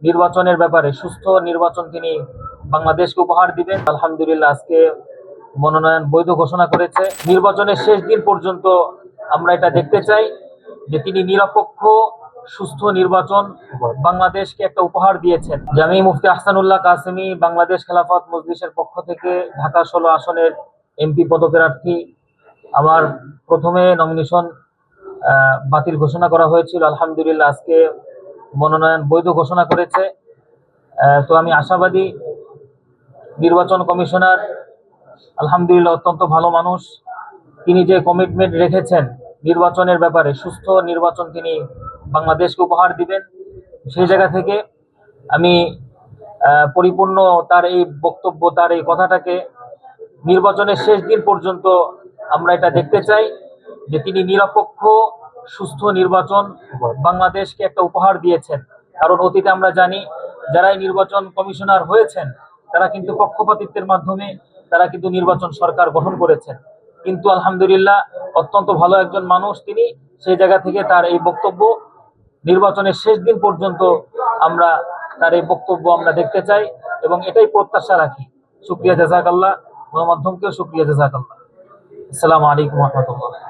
নির্বাচনের ব্যাপারে সুস্থ নির্বাচন তিনি বাংলাদেশকে উপহার দিবেন। আলহামদুলিল্লাহ, আজকে মনোনয়ন বৈধ ঘোষণা করেছে। নির্বাচনের শেষ দিন পর্যন্ত আমরা এটা দেখতে চাই যে তিনি নিরপেক্ষ সুস্থ নির্বাচন বাংলাদেশকে একটা উপহার দিয়েছেন। জামি মুফতি আহসানুল্লাহ কাসেমি বাংলাদেশ খেলাফত মজলিসের পক্ষ থেকে ঢাকা 16 আসনের এমপি পদপ্রার্থী। আমার প্রথমে নমিনেশন বাতিল ঘোষণা করা হয়েছিল। আলহামদুলিল্লাহ, আজকে মনোনয়ন বৈধ ঘোষণা করেছে। তো আমি আশাবাদী নির্বাচন কমিশনার আলহামদুলিল্লাহ অত্যন্ত ভালো মানুষ। তিনি যে কমিটমেন্ট রেখেছেন নির্বাচনের ব্যাপারে সুস্থ নির্বাচন তিনি বাংলাদেশকে উপহার দিবেন, সেই জায়গা থেকে আমি পরিপূর্ণ তার এই বক্তব্য, তার এই কথাটাকে নির্বাচনের শেষ দিন পর্যন্ত আমরা এটা দেখতে চাই যে তিনি নিরপেক্ষ সুস্থ নির্বাচন বাংলাদেশকে একটা উপহার দিয়েছেন। কারণ অতীতে আমরা জানি যারাই নির্বাচন কমিশনার হয়েছেন তারা কিন্তু পক্ষপাতিত্বের মাধ্যমে তারা কিন্তু নির্বাচন সরকার গঠন করেছেন। কিন্তু আলহামদুলিল্লাহ অত্যন্ত ভালো একজন মানুষ তিনি, সেই জায়গা থেকে তার এই বক্তব্য নির্বাচনের শেষ দিন পর্যন্ত আমরা তার এই বক্তব্য আমরা দেখতে চাই এবং এটাই প্রত্যাশা রাখি। শুকরিয়া, জাযাকাল্লাহ। গণমাধ্যমকেও শুকরিয়া, জাযাকাল্লাহ। আসসালামু আলাইকুম ওয়া রাহমাতুল্লাহ।